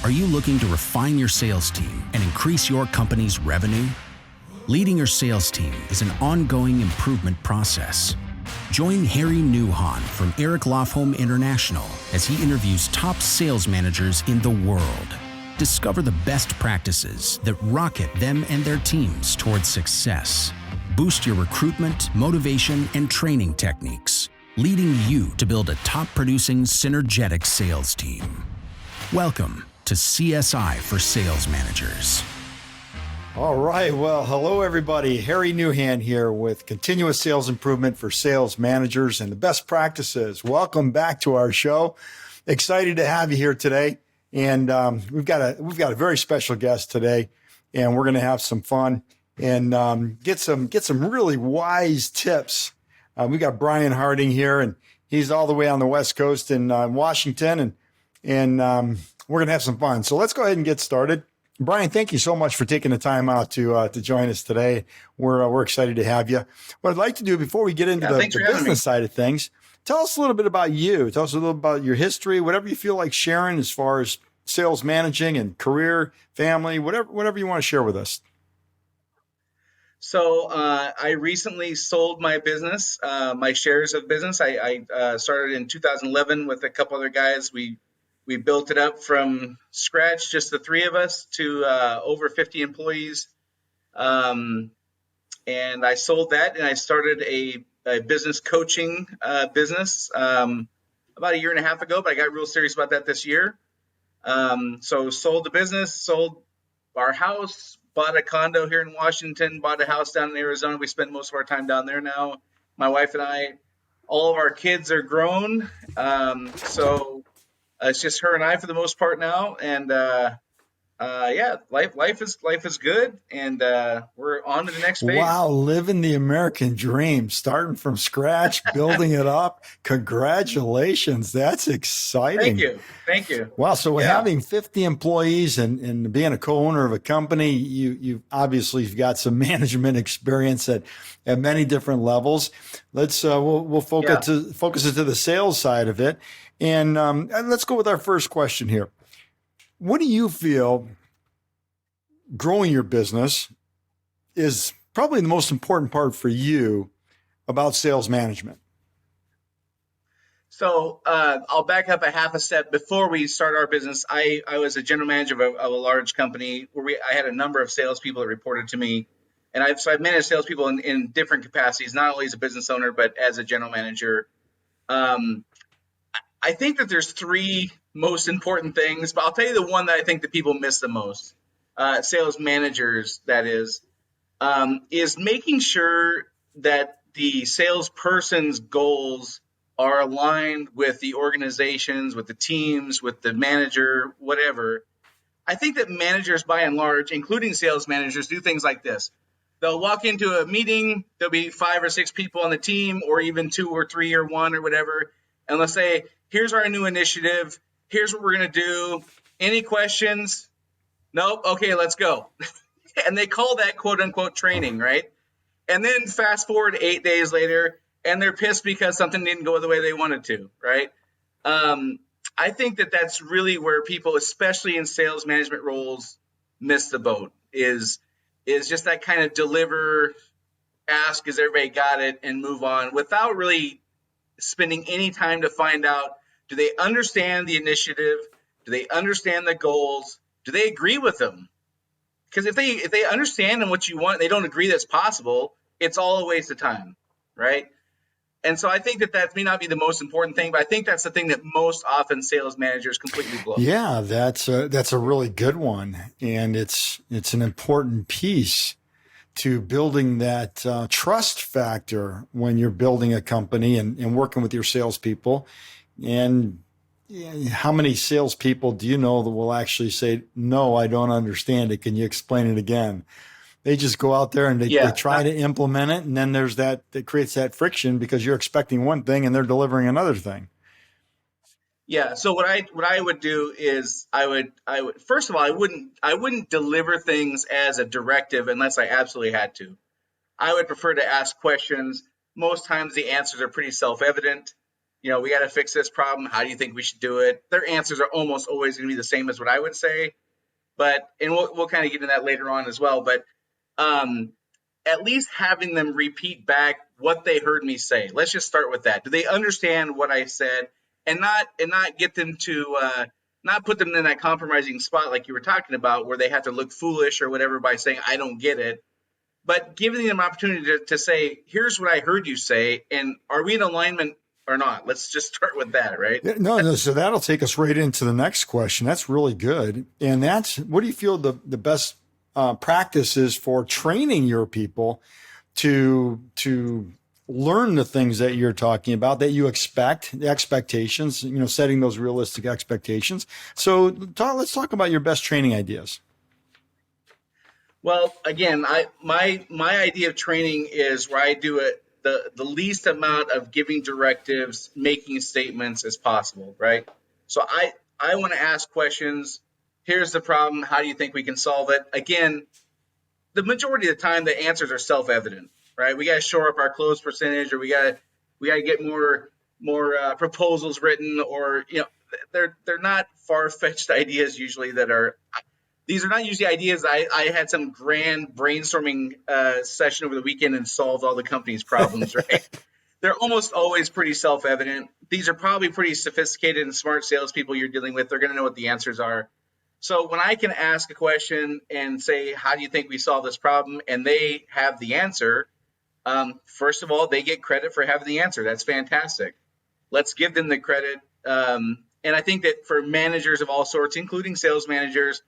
Are you looking to refine your sales team and increase your company's revenue? Leading your sales team is an ongoing improvement process. Join Harry Newhan from Eric Lofholm International as he interviews top sales managers in the world. Discover the best practices that rocket them and their teams towards success. Boost your recruitment, motivation, and training techniques, leading you to build a top-producing, synergetic sales team. Welcome to CSI for Sales Managers. All right. Well, hello, everybody. Harry Newhan here with Continuous Sales Improvement for Sales Managers and the Best Practices. Welcome back to our show. Excited to have you here today. And we've got a very special guest today, and we're going to have some fun and get some really wise tips. We got Brian Harding here, and he's all the way on the West Coast in Washington, and we're going to have some fun. So let's go ahead and get started. Brian, thank you so much for taking the time out to join us today. We're excited to have you. What I'd like to do before we get into the business side of things, tell us a little bit about you. Tell us a little about your history, whatever you feel like sharing as far as sales managing and career, family, whatever you want to share with us. So I recently sold my business, my shares of business. I started in 2011 with a couple other guys. We built it up from scratch, just the three of us, to over 50 employees. And I sold that, and I started a business coaching business about a year and a half ago, but I got real serious about that this year. So sold the business, sold our house, bought a condo here in Washington, bought a house down in Arizona. We spend most of our time down there now. My wife and I, all of our kids are grown. So it's just her and I for the most part now. And life is good. And we're on to the next phase. Wow, living the American dream, starting from scratch, building it up. Congratulations. That's exciting. Thank you. Wow. So having 50 employees and being a co-owner of a company, you obviously have got some management experience at many different levels. Let's we'll focus it to the sales side of it. And let's go with our first question here. What do you feel growing your business is probably the most important part for you about sales management? So I'll back up a half a step. Before we start our business, I was a general manager of a large company where I had a number of salespeople that reported to me. And I've managed salespeople in different capacities, not only as a business owner, but as a general manager. I think that there's three most important things, but I'll tell you the one that I think that people miss the most, sales managers, that is making sure that the salesperson's goals are aligned with the organizations, with the teams, with the manager, whatever. I think that managers, by and large, including sales managers, do things like this. They'll walk into a meeting, there'll be 5 or 6 people on the team, or even 2 or 3 or 1 or whatever, and let's say, here's our new initiative. Here's what we're going to do. Any questions? Nope. Okay, let's go. And they call that quote unquote training, right? And then fast forward 8 days later, and they're pissed because something didn't go the way they wanted to, right? I think that that's really where people, especially in sales management roles, miss the boat, is just that kind of deliver, ask, has everybody got it, and move on without really spending any time to find out, do they understand the initiative? Do they understand the goals? Do they agree with them? Because if they understand what you want, they don't agree that's possible, it's all a waste of time, right? And so I think that may not be the most important thing, but I think that's the thing that most often sales managers completely blow. Yeah, that's a really good one, and it's an important piece to building that trust factor when you're building a company and working with your salespeople. And how many salespeople do you know that will actually say, no, I don't understand it. Can you explain it again? They just go out there and they try to implement it. And then there's that creates that friction because you're expecting one thing and they're delivering another thing. Yeah. So what I would do is I would first of all, I wouldn't deliver things as a directive unless I absolutely had to. I would prefer to ask questions. Most times the answers are pretty self-evident. we got to fix this problem. How do you think we should do it? Their answers are almost always going to be the same as what I would say. And we'll kind of get into that later on as well. But at least having them repeat back what they heard me say. Let's just start with that. Do they understand what I said, and not get them to not put them in that compromising spot like you were talking about, where they have to look foolish or whatever by saying I don't get it, but giving them an opportunity to say, here's what I heard you say, and are we in alignment or not? Let's just start with that, right? No. So that'll take us right into the next question. That's really good. And that's, what do you feel the best practices for training your people to learn the things that you're talking about, that you expect, the expectations, setting those realistic expectations. So let's talk about your best training ideas. Well, again, my idea of training is where I do it the least amount of giving directives, making statements as possible, right? So I want to ask questions. Here's the problem. How do you think we can solve it? Again, the majority of the time, the answers are self-evident, right? We got to shore up our close percentage, or we got to get more proposals written, or they're not far-fetched ideas usually that are. These are not usually ideas. I had some grand brainstorming session over the weekend and solved all the company's problems, right? They're almost always pretty self-evident. These are probably pretty sophisticated and smart salespeople you're dealing with. They're going to know what the answers are. So when I can ask a question and say, how do you think we solve this problem? And they have the answer. First of all, they get credit for having the answer. That's fantastic. Let's give them the credit. And I think that for managers of all sorts, including sales managers,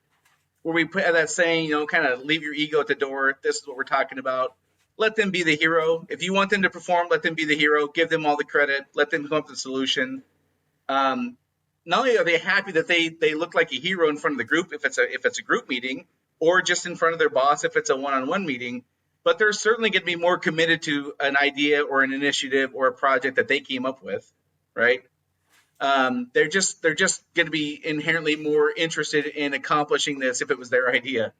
where we put that saying, kind of leave your ego at the door. This is what we're talking about. Let them be the hero. If you want them to perform, let them be the hero. Give them all the credit. Let them come up with the solution. Not only are they happy that they look like a hero in front of the group if it's a group meeting, or just in front of their boss if it's a one-on-one meeting, but they're certainly going to be more committed to an idea or an initiative or a project that they came up with, right? They're just going to be inherently more interested in accomplishing this if it was their idea.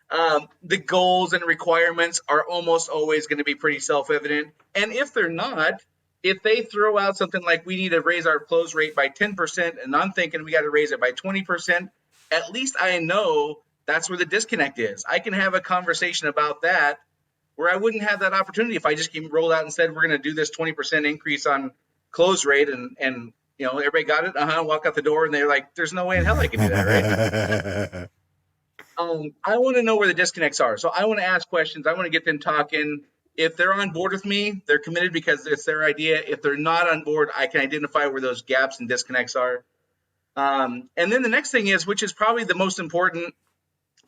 The goals and requirements are almost always going to be pretty self-evident. And if they're not, if they throw out something like we need to raise our close rate by 10%, and I'm thinking we got to raise it by 20%, at least I know that's where the disconnect is. I can have a conversation about that where I wouldn't have that opportunity if I just came rolled out and said we're going to do this 20% increase on close rate, and everybody got it. Walk out the door, and they're like, "There's no way in hell I can do that, right?" I want to know where the disconnects are, so I want to ask questions. I want to get them talking. If they're on board with me, they're committed because it's their idea. If they're not on board, I can identify where those gaps and disconnects are. And then the next thing is, which is probably the most important,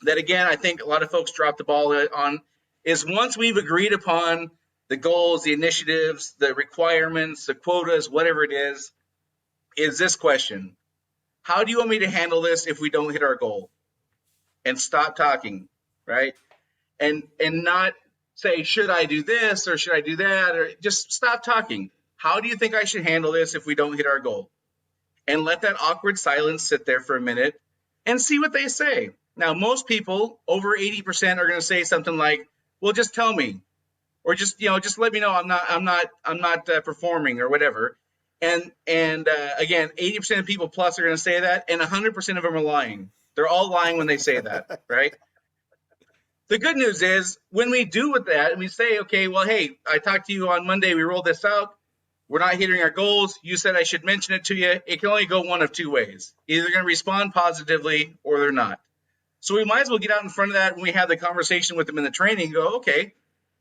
that again I think a lot of folks drop the ball on, is once we've agreed upon the goals, the initiatives, the requirements, the quotas, whatever it is this question: how do you want me to handle this if we don't hit our goal? And stop talking, right? And not say, should I do this or should I do that? Or just stop talking. How do you think I should handle this if we don't hit our goal? And let that awkward silence sit there for a minute and see what they say. Now, most people, over 80%, are going to say something like, well, just tell me. Or just let me know I'm not performing or whatever. And again, 80% of people plus are going to say that, and 100% of them are lying. They're all lying when they say that, right? The good news is when we do with that and we say, okay, well, hey, I talked to you on Monday, we rolled this out. We're not hitting our goals. You said I should mention it to you. It can only go one of two ways. Either they're going to respond positively or they're not. So we might as well get out in front of that when we have the conversation with them in the training and go, okay,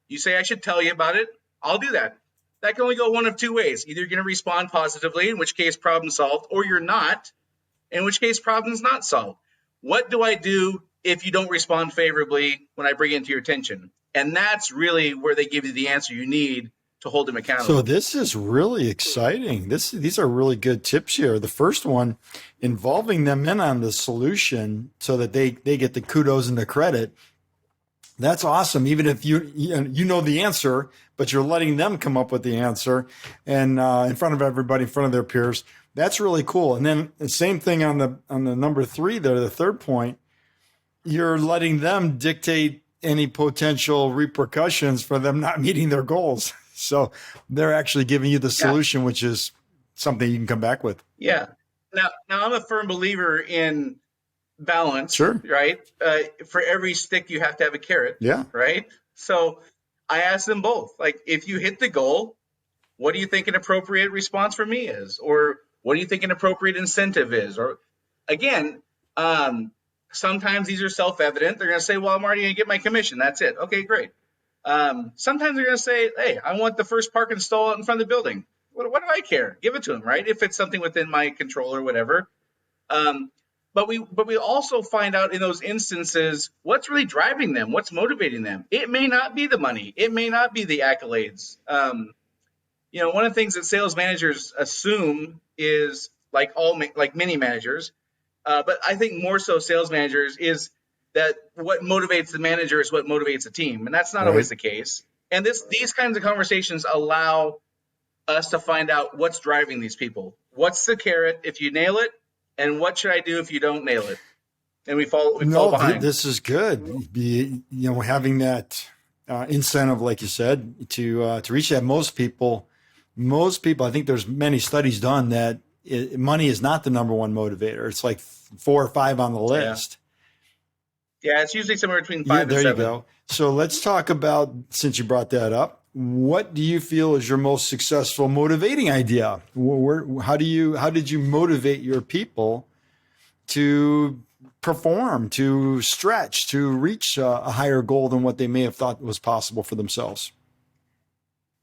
you say I should tell you about it. I'll do that. That can only go one of two ways. Either you're going to respond positively, in which case problem solved, or you're not, in which case problem's not solved. What do I do if you don't respond favorably when I bring it to your attention? And that's really where they give you the answer you need to hold them accountable. So this is really exciting. These are really good tips here. The first one, involving them in on the solution so that they get the kudos and the credit. That's awesome. Even if you know the answer, but you're letting them come up with the answer and in front of everybody, in front of their peers. That's really cool. And then the same thing on the number 3 there, the third point, you're letting them dictate any potential repercussions for them not meeting their goals. So they're actually giving you the solution, which is something you can come back with. Yeah. Now I'm a firm believer in balance, Sure. right? For every stick, you have to have a carrot, Yeah. right? So I asked them both, like, if you hit the goal, what do you think an appropriate response for me is? Or what do you think an appropriate incentive is? Or again, sometimes these are self-evident. They're going to say, well, I'm already going to get my commission. That's it. Okay, great. Sometimes they're going to say, hey, I want the first parking stall out in front of the building. What do I care? Give it to them, right? If it's something within my control or whatever. But we also find out in those instances what's really driving them, what's motivating them. It may not be the money. It may not be the accolades. One of the things that sales managers assume is like many managers, but I think more so sales managers is that what motivates the manager is what motivates the team, and that's not always the case. And these kinds of conversations allow us to find out what's driving these people. What's the carrot if you nail it, and what should I do if you don't nail it? And we fall behind. This is good. Having that incentive, like you said, to reach that. Most people, I think there's many studies done that money is not the number one motivator. It's like 4 or 5 on the list. Yeah, it's usually somewhere between 5 and 7. There you go. So let's talk about, since you brought that up, what do you feel is your most successful motivating idea? How did you motivate your people to perform, to stretch, to reach a higher goal than what they may have thought was possible for themselves?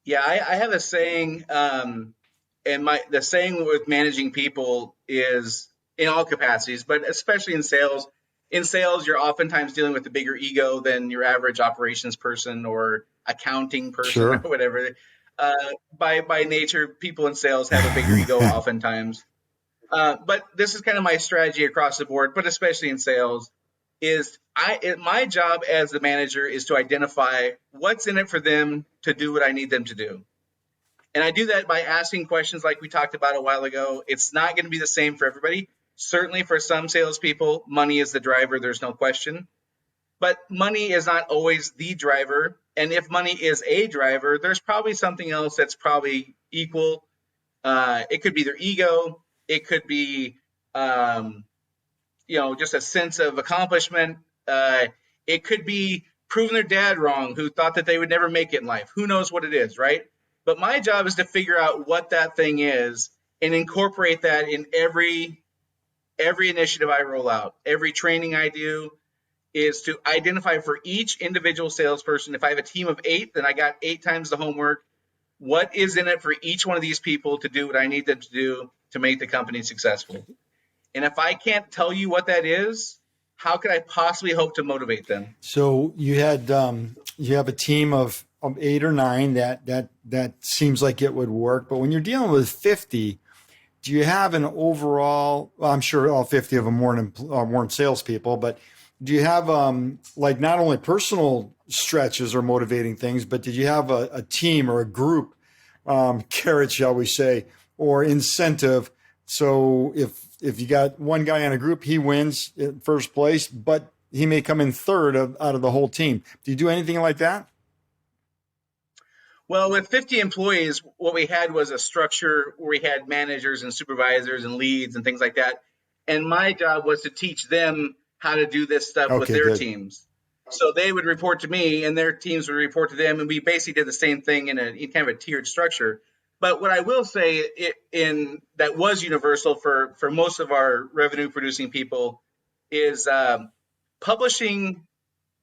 Yeah, I have a saying, and the saying with managing people is in all capacities, but especially in sales. In sales, you're oftentimes dealing with a bigger ego than your average operations person or accounting person or whatever. By nature, people in sales have a bigger ego oftentimes. But this is kind of my strategy across the board, but especially in sales, is my job as the manager is to identify what's in it for them to do what I need them to do. And I do that by asking questions like we talked about a while ago. It's not going to be the same for everybody. Certainly for some salespeople, money is the driver. There's no question. But money is not always the driver. And if money is a driver, there's probably something else that's probably equal. It could be their ego. It could be, just a sense of accomplishment. It could be proving their dad wrong, who thought that they would never make it in life. Who knows what it is, right? But my job is to figure out what that thing is and incorporate that in every initiative I roll out. Every training I do is to identify for each individual salesperson. If I have a team of 8, then I got 8 times the homework. What is in it for each one of these people to do what I need them to do to make the company successful? And if I can't tell you what that is, how could I possibly hope to motivate them? So you have a team of 8 or 9 that seems like it would work. But when you're dealing with 50, do you have an overall? Well, I'm sure all 50 of them weren't salespeople, but do you have like not only personal stretches or motivating things, but did you have a team or a group carrot, shall we say, or incentive? So if you got one guy in a group, he wins in first place, but he may come in third out of the whole team. Do you do anything like that? Well, with 50 employees, what we had was a structure where we had managers and supervisors and leads and things like that. And my job was to teach them how to do this stuff with their teams. So they would report to me and their teams would report to them. And we basically did the same thing in kind of a tiered structure. But what I will say that was universal for most of our revenue producing people is publishing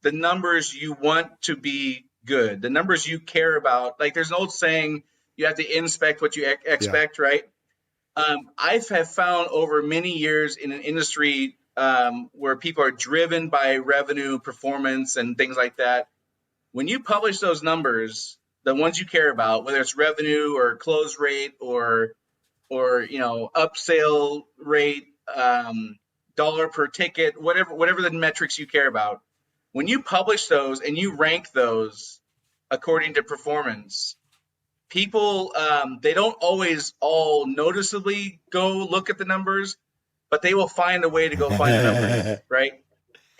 the numbers you want to be good, the numbers you care about. Like there's an old saying, you have to inspect what you expect, right? I have found over many years in an industry where people are driven by revenue, performance, and things like that. When you publish those numbers, the ones you care about, whether it's revenue or close rate or upsell rate, dollar per ticket, whatever the metrics you care about, when you publish those and you rank those according to performance, people, they don't always all noticeably go look at the numbers, but they will find a way to go find the numbers, right?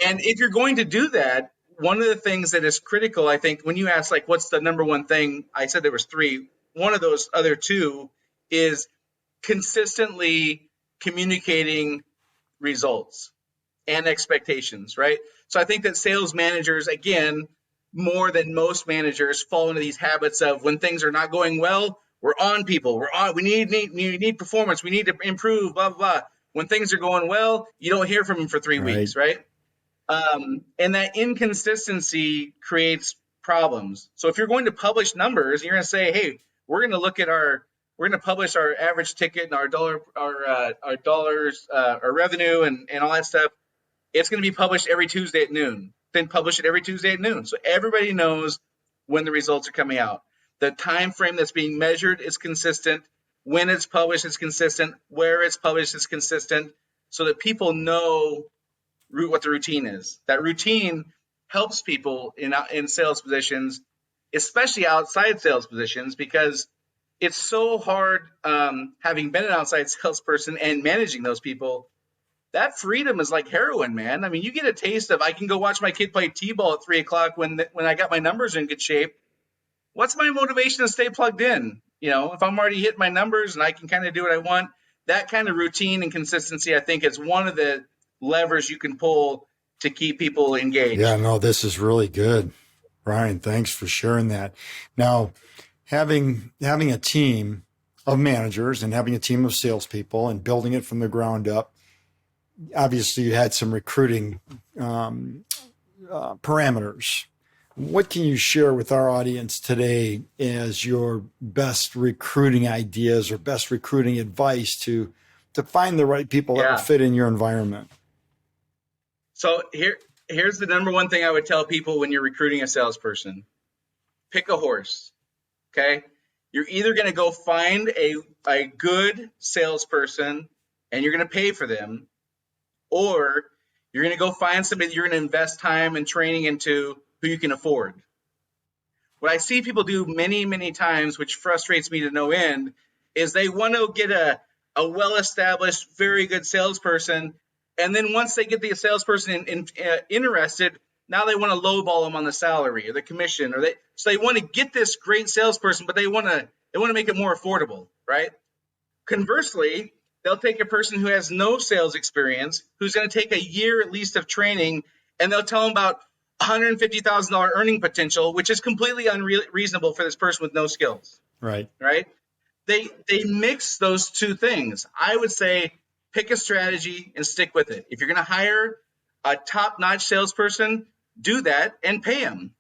And if you're going to do that, one of the things that is critical, I think, when you ask, like, what's the number one thing, I said there was three. One of those other two is consistently communicating results and expectations, right? So I think that sales managers, again, more than most managers, fall into these habits of when things are not going well, we're on people. We need performance. We need to improve, blah, blah, blah. When things are going well, you don't hear from them for 3 weeks, right? And that inconsistency creates problems. So if you're going to publish numbers, you're going to say, hey, we're going to publish our average ticket and our dollars, our revenue and all that stuff. It's going to be published every Tuesday at noon. Then publish it every Tuesday at noon. So everybody knows when the results are coming out. The time frame that's being measured is consistent. When it's published is consistent. Where it's published is consistent, so that people know what the routine is. That routine helps people in sales positions, especially outside sales positions, because it's so hard, having been an outside salesperson and managing those people. That freedom is like heroin, man. I mean, you get a taste of, I can go watch my kid play t-ball at 3:00 when I got my numbers in good shape. What's my motivation to stay plugged in? If I'm already hitting my numbers and I can kind of do what I want, that kind of routine and consistency, I think, is one of the levers you can pull to keep people engaged. Yeah, no, this is really good, Ryan. Thanks for sharing that. Now, having a team of managers and having a team of salespeople and building it from the ground up, obviously you had some recruiting parameters. What can you share with our audience today as your best recruiting ideas or best recruiting advice to find the right people that will fit in your environment? So here's the number one thing I would tell people when you're recruiting a salesperson. Pick a horse, okay? You're either going to go find a good salesperson and you're going to pay for them, or you're going to go find somebody that you're going to invest time and training into who you can afford. What I see people do many, many times, which frustrates me to no end, is they want to get a well-established, very good salesperson, and then once they get the salesperson interested, now they want to lowball them on the salary or the commission, so they want to get this great salesperson, but they want to make it more affordable, right? Conversely, they'll take a person who has no sales experience, who's going to take a year at least of training, and they'll tell them about $150,000 earning potential, which is completely unreasonable for this person with no skills. Right. They mix those two things. I would say pick a strategy and stick with it. If you're going to hire a top-notch salesperson, do that and pay him.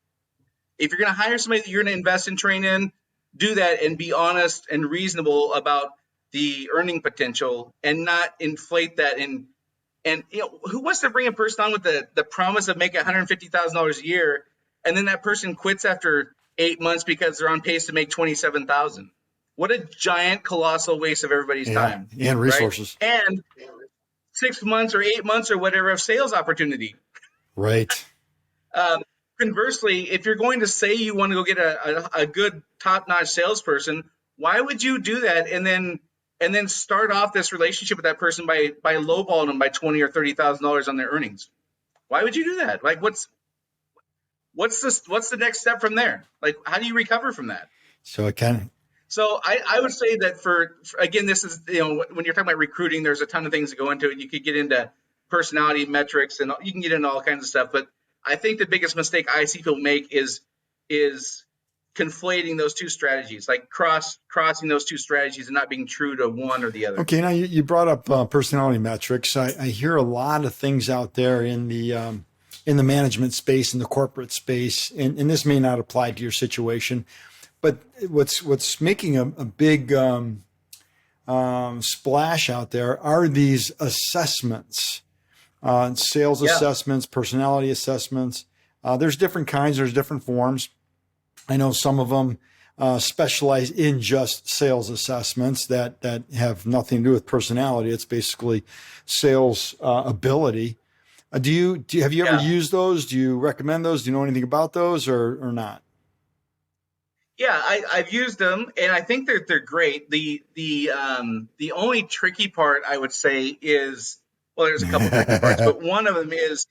If you're going to hire somebody that you're going to invest and train in, do that and be honest and reasonable about the earning potential and not inflate that. And who wants to bring a person on with the promise of making $150,000 a year, and then that person quits after 8 months because they're on pace to make $27,000? What a giant, colossal waste of everybody's time and resources, right? And 6 months or 8 months or whatever of sales opportunity. Right. Conversely, if you're going to say you want to go get a good top-notch salesperson, why would you do that and then start off this relationship with that person by lowballing them by $20,000 or $30,000 on their earnings? Why would you do that? Like, what's the next step from there? Like, how do you recover from that? So I would say that for again, this is, when you're talking about recruiting, there's a ton of things that go into it. You could get into personality metrics and you can get into all kinds of stuff. But I think the biggest mistake I see people make is conflating those two strategies, like crossing those two strategies and not being true to one or the other. Okay, now you brought up personality metrics. I hear a lot of things out there in the management space, in the corporate space, and this may not apply to your situation, but what's making a big splash out there are these assessments, sales assessments, personality assessments. There's different kinds. There's different forms. I know some of them specialize in just sales assessments that have nothing to do with personality. It's basically sales ability. Have you ever used those? Do you recommend those? Do you know anything about those or not? Yeah, I've used them, and I think they're great. The only tricky part I would say is, well, there's a couple tricky parts, but one of them is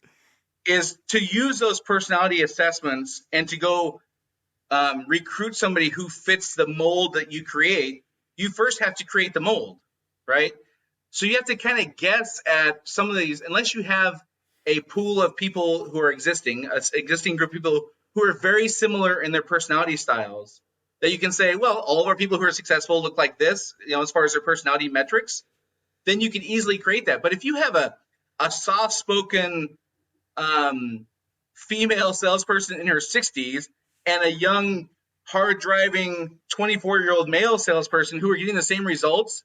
is to use those personality assessments and to go recruit somebody who fits the mold that you create. You first have to create the mold, right? So you have to kind of guess at some of these, unless you have a pool of people who are existing group of people who are very similar in their personality styles, that you can say, well, all of our people who are successful look like this, as far as their personality metrics, then you can easily create that. But if you have a soft-spoken female salesperson in her 60s and a young, hard-driving 24-year-old male salesperson who are getting the same results,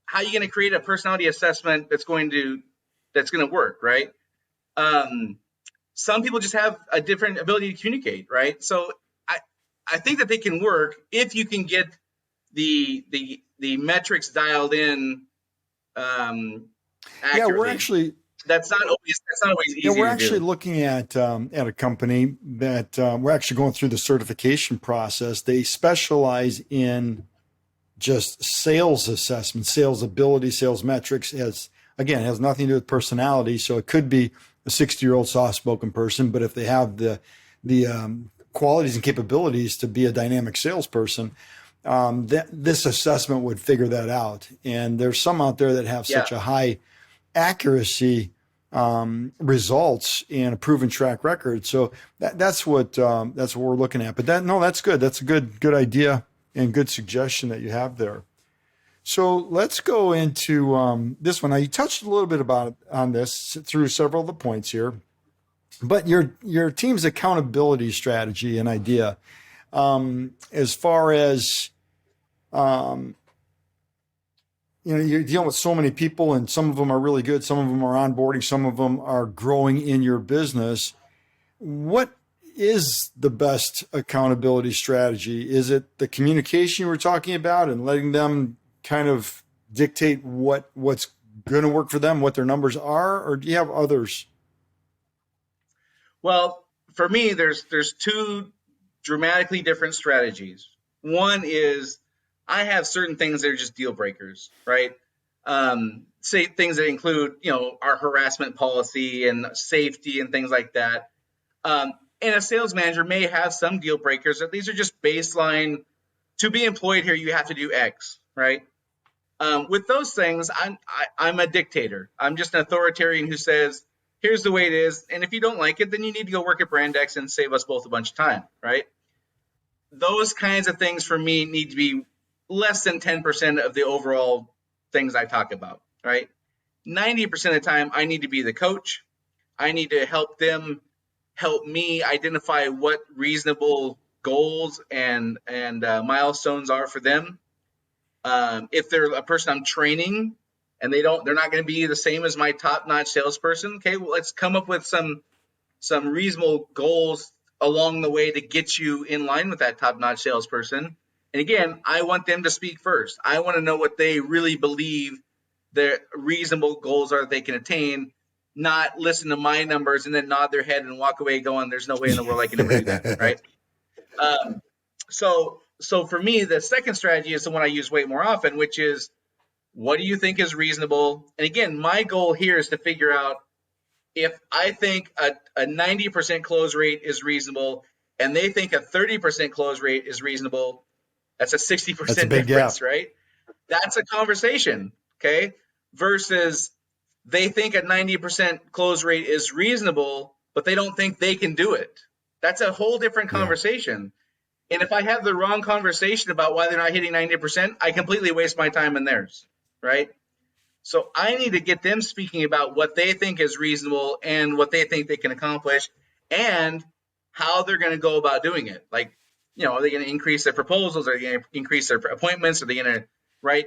how are you going to create a personality assessment that's going to work, right? Some people just have a different ability to communicate, right? So I think that they can work if you can get the metrics dialed in accurately. Yeah, we're actually that's not always easy. Yeah, we're to actually do. looking at a company that we're actually going through the certification process. They specialize in just sales assessment, sales ability, sales metrics. Has nothing to do with personality. So it could be a 60-year-old soft-spoken person, but if they have the qualities and capabilities to be a dynamic salesperson, this assessment would figure that out. And there's some out there that have such a high accuracy results and a proven track record. So that's what we're looking at. But that's good. That's a good idea and good suggestion that you have there. So let's go into this one. Now you touched a little bit on this through several of the points here, but your team's accountability strategy and idea, as far as you're dealing with so many people, and some of them are really good, some of them are onboarding, some of them are growing in your business. What is the best accountability strategy? Is it the communication you were talking about and letting them kind of dictate what's going to work for them, what their numbers are, or do you have others? Well, for me, there's two dramatically different strategies. One is I have certain things that are just deal breakers, right? Say things that include, our harassment policy and safety and things like that. And a sales manager may have some deal breakers that these are just baseline. To be employed here, you have to do X, right? With those things, I'm a dictator. I'm just an authoritarian who says, here's the way it is. And if you don't like it, then you need to go work at Brand X and save us both a bunch of time, right? Those kinds of things for me need to be less than 10% of the overall things I talk about, right? 90% of the time, I need to be the coach. I need to help them help me identify what reasonable goals and milestones are for them. If they're a person I'm training and they're not going to be the same as my top-notch salesperson, okay, well, let's come up with some reasonable goals along the way to get you in line with that top-notch salesperson. And again, I want them to speak first. I want to know what they really believe their reasonable goals are that they can attain, not listen to my numbers and then nod their head and walk away going, there's no way in the world I can ever do that, right? So for me, the second strategy is the one I use way more often, which is, what do you think is reasonable? And again, my goal here is to figure out if I think a 90% close rate is reasonable and they think a 30% close rate is reasonable, that's a 60% difference, right? That's a conversation, okay? Versus they think a 90% close rate is reasonable, but they don't think they can do it. That's a whole different conversation. And if I have the wrong conversation about why they're not hitting 90%, I completely waste my time and theirs, right? So I need to get them speaking about what they think is reasonable and what they think they can accomplish and how they're going to go about doing it. Like, are they going to increase their proposals? Are they going to increase their appointments? Are they going to write,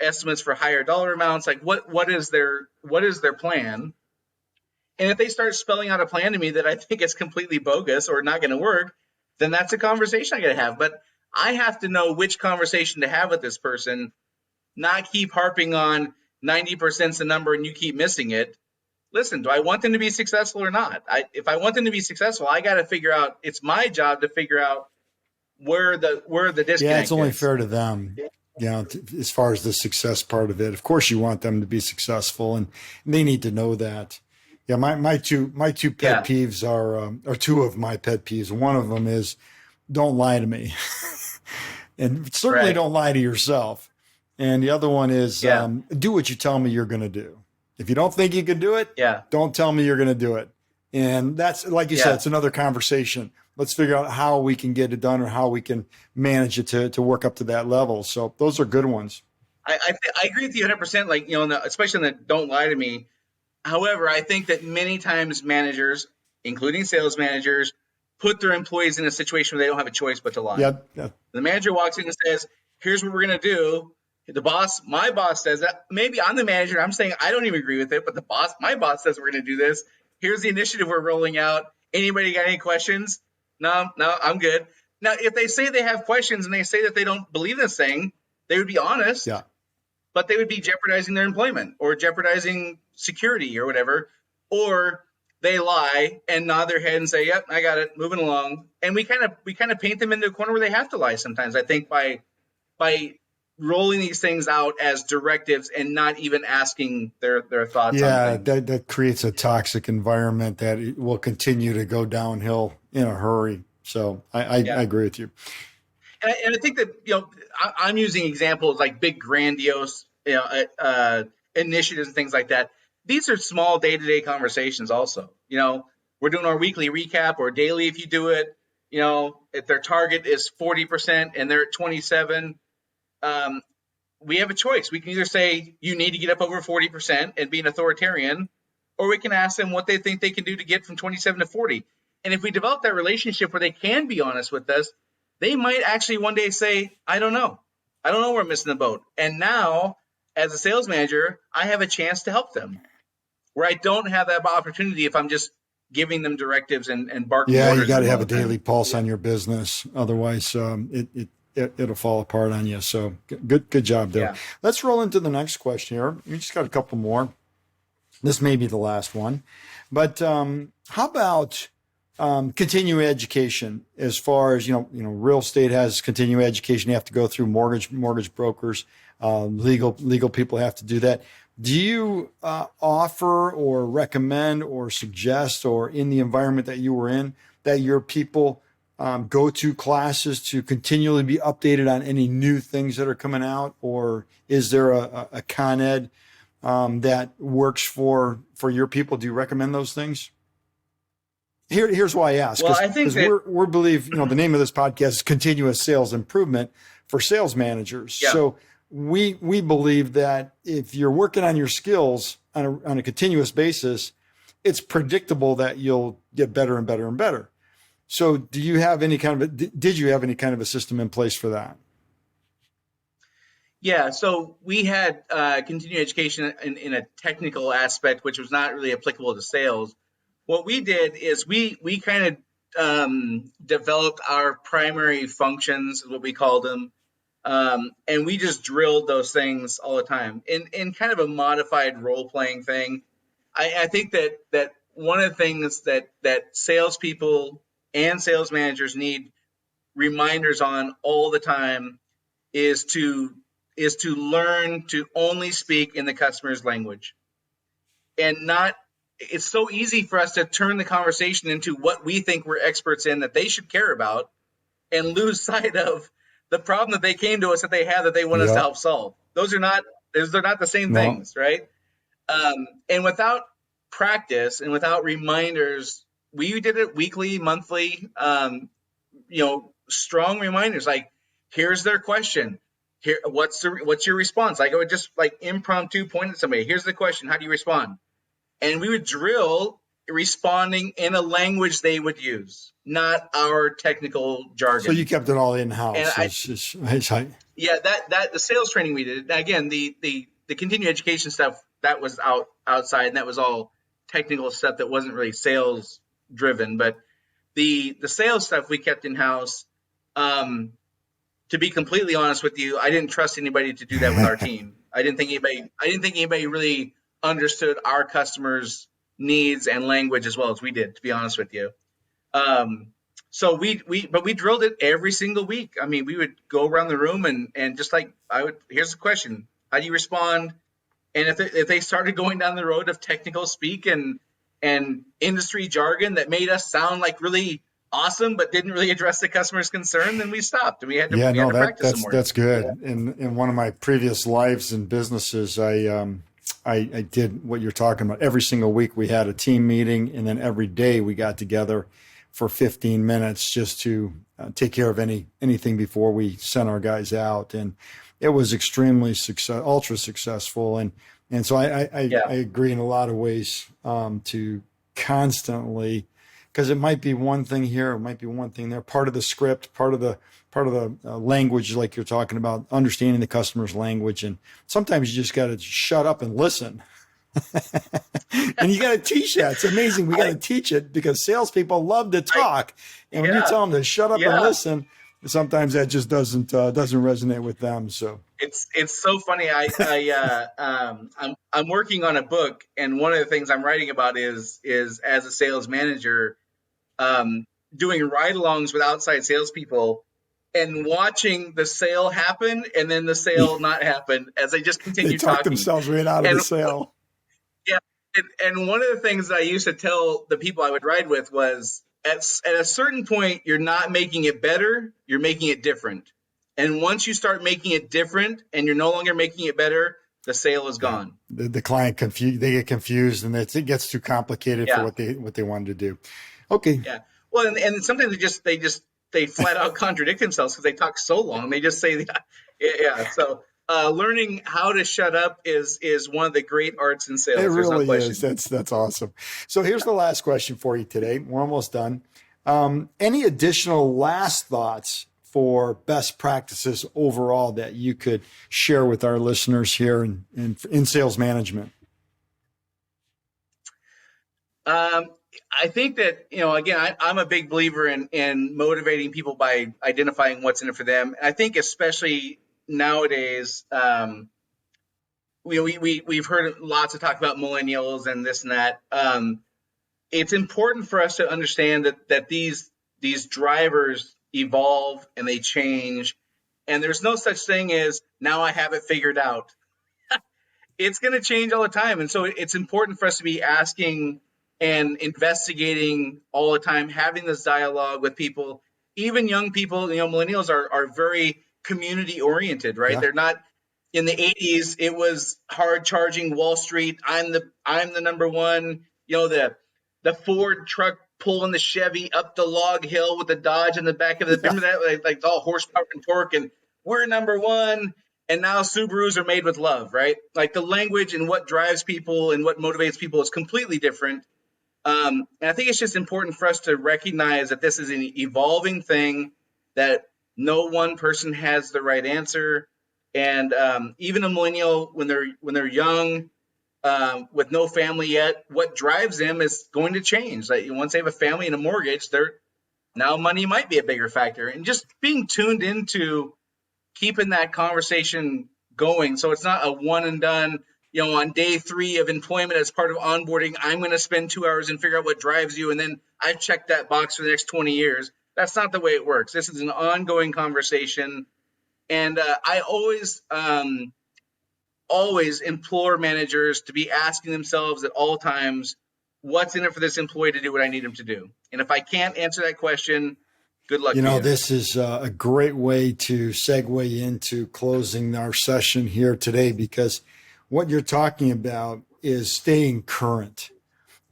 estimates for higher dollar amounts? Like what is their plan? And if they start spelling out a plan to me that I think is completely bogus or not going to work, then that's a conversation I got to have. But I have to know which conversation to have with this person, not keep harping on 90% is the number and you keep missing it. Listen, do I want them to be successful or not? If I want them to be successful, I got to figure out, it's my job to figure out where the disconnect Yeah, it's only is. fair to them, as far as the success part of it. Of course, you want them to be successful, and they need to know that. Yeah, my two pet Yeah, peeves are two of my pet peeves. One of them is don't lie to me, and certainly right. don't lie to yourself. And the other one is Yeah, do what you tell me you're going to do. If you don't think you can do it, yeah, don't tell me you're going to do it. And that's, like you said, yeah. it's another conversation. Let's figure out how we can get it done or how we can manage it to work up to that level. So those are good ones. I agree with you 100%. Like, especially in the don't lie to me. However, I think that many times managers, including sales managers, put their employees in a situation where they don't have a choice but to lie. Yeah, yeah, The manager walks in and says, "Here's what we're going to do." My boss says that. Maybe I'm the manager. I'm saying I don't even agree with it, but my boss says we're going to do this. Here's the initiative we're rolling out. Anybody got any questions? No, no, I'm good. Now, if they say they have questions and they say that they don't believe this thing, they would be honest, yeah. but they would be jeopardizing their employment or jeopardizing security or whatever. Or they lie and nod their head and say, "Yep, I got it, moving along." And we kind of paint them into a corner where they have to lie sometimes. I think by rolling these things out as directives and not even asking their thoughts on Yeah, things. that creates a toxic environment that it will continue to go downhill in a hurry. So I Yeah. agree with you. And I think that I'm using examples like big grandiose initiatives and things like that. These are small day-to-day conversations. Also, we're doing our weekly recap or daily if you do it. If their target is 40% and they're at 27, um, we have a choice. We can either say you need to get up over 40% and be an authoritarian, or we can ask them what they think they can do to get from 27 to 40. And if we develop that relationship where they can be honest with us, they might actually one day say, "I don't know. I don't know where I'm missing the boat." And now, as a sales manager, I have a chance to help them where I don't have that opportunity if I'm just giving them directives and barking Yeah, you orders got at to them all have the a daily time. pulse on your business, otherwise it'll fall apart on you. So good job there. Yeah. Let's roll into the next question here. We just got a couple more. This may be the last one, but how about continuing education? As far as real estate has continuing education. You have to go through mortgage brokers, legal people have to do that. Do you offer or recommend or suggest, or in the environment that you were in, that your people go to classes to continually be updated on any new things that are coming out, or is there a Con Ed that works for your people? Do you recommend those things? Here's why I ask, Well, I think because that, we're believe the name of this podcast is continuous sales improvement for sales managers. yeah. So we believe that if you're working on your skills on a continuous basis, it's predictable that you'll get better and better and better. So do you have any kind of did you have any kind of a system in place for that? Yeah, so we had continuing education in a technical aspect, which was not really applicable to sales. What we did is we kind of developed our primary functions, is what we called them, and we just drilled those things all the time in kind of a modified role playing thing. I think that one of the things that salespeople and sales managers need reminders on all the time is to learn to only speak in the customer's language and not. It's so easy for us to turn the conversation into what we think we're experts in that they should care about and lose sight of the problem that they came to us that they have that they want us to Yep. help solve. Those are not the same No. things, right? And without practice and without reminders, we did it weekly, monthly, strong reminders like, here's their question. Here, what's your response? Like I would just like impromptu point at somebody. Here's the question. How do you respond? And we would drill responding in a language they would use, not our technical So you jargon. kept it all in And house. I, yeah, that the sales training we did. Again, the continuing education stuff that was outside, and that was all technical stuff that wasn't really sales driven. But the sales stuff we kept in house. To be completely honest with you, I didn't trust anybody to do that with our team. I didn't think anybody really understood our customers' needs and language as well as we did, to be honest with you. Um, so we drilled it every single week. I mean, we would go around the room and just like here's the question: how do you respond? And if they started going down the road of technical speak and and industry jargon that made us sound like really awesome, but didn't really address the customer's concern, then we stopped and we had to, Yeah, we had no, to practice some more. that's good. In one of my previous lives and businesses, I did what you're talking about. Every single week we had a team meeting, and then every day we got together for 15 minutes just to take care of anything before we sent our guys out. And it was extremely ultra successful. And so I agree in a lot of ways to constantly, because it might be one thing here, it might be one thing there, part of the script, part of the language, like you're talking about, understanding the customer's language. And sometimes you just got to shut up and listen. And you got to teach that. It's amazing. We got to teach it because salespeople love to talk. And when you tell them to shut up and listen, sometimes that just doesn't resonate with them. So it's so funny. I'm working on a book, and one of the things I'm writing about is as a sales manager, doing ride-alongs with outside salespeople and watching the sale happen and then the sale not happen as they just continue they talk talking themselves right out of the sale. Yeah, and one of the things that I used to tell the people I would ride with was at a certain point, you're not making it better, you're making it different. And once you start making it different and you're no longer making it better, the sale is gone. The client they get confused, and it gets too complicated for what they wanted to do. Okay. Yeah. Well, and sometimes they flat out contradict themselves because they talk so long. They just say, yeah. So learning how to shut up is one of the great arts in sales. It really no is. That's awesome. So here's the last question for you today. We're almost done. Any additional last thoughts for best practices overall that you could share with our listeners here in sales management? I think that, again, I'm a big believer in motivating people by identifying what's in it for them. And I think especially nowadays, we've heard lots of talk about millennials and this and that. It's important for us to understand that these drivers evolve and they change, and there's no such thing as now I have it figured out. It's going to change all the time, and so it's important for us to be asking and investigating all the time, having this dialogue with people, even young people. Millennials are very community oriented, right? Yeah. They're not. In the 80s, it was hard charging Wall Street. I'm the number one. The Ford truck pulling the Chevy up the log hill with the Dodge in the back of the. Remember that? Like all horsepower and torque, and we're number one. And now Subarus are made with love, right? Like the language and what drives people and what motivates people is completely different. And I think it's just important for us to recognize that this is an evolving thing, that no one person has the right answer. And even a millennial, when they're young, with no family yet, what drives them is going to change. Like once they have a family and a mortgage, now money might be a bigger factor. And just being tuned into keeping that conversation going, so it's not a one and done. On day 3 of employment as part of onboarding, I'm going to spend 2 hours and figure out what drives you, and then I've checked that box for the next 20 years. That's not the way it works. This is an ongoing conversation. And I always implore managers to be asking themselves at all times, what's in it for this employee to do what I need him to do? And if I can't answer that question, good luck to you. This is a great way to segue into closing our session here today, because what you're talking about is staying current.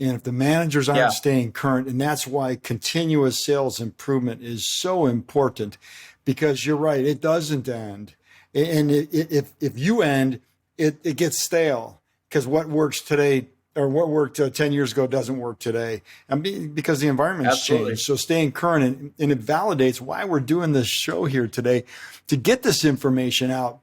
And if the managers aren't staying current, and that's why continuous sales improvement is so important, because you're right, it doesn't end. And if you end, it gets stale, because what works today or what worked 10 years ago doesn't work today, and because the environment's changed. So staying current, and it validates why we're doing this show here today, to get this information out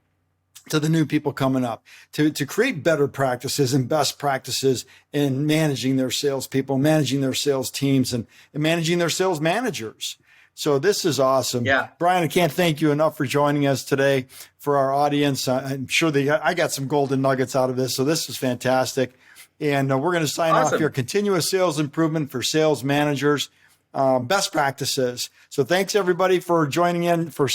to the new people coming up, to create better practices and best practices in managing their salespeople, managing their sales teams, and managing their sales managers. So this is awesome. Yeah. Brian, I can't thank you enough for joining us today. For our audience, I'm sure I got some golden nuggets out of this. So this is fantastic. And we're going to sign off here. Continuous sales improvement for sales managers, best practices. So thanks everybody for joining in, for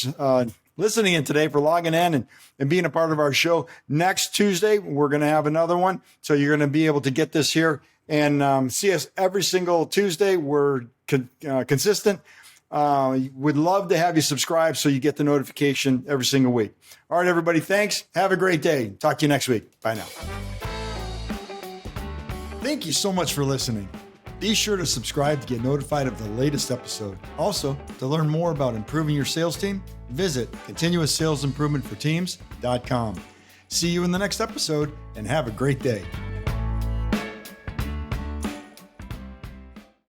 listening in today, for logging in and being a part of our show. Next Tuesday, we're going to have another one. So you're going to be able to get this here and see us every single Tuesday. We're consistent. Would love to have you subscribe so you get the notification every single week. All right, everybody. Thanks. Have a great day. Talk to you next week. Bye now. Thank you so much for listening. Be sure to subscribe to get notified of the latest episode. Also, to learn more about improving your sales team, visit continuoussalesimprovementforteams.com. See you in the next episode and have a great day.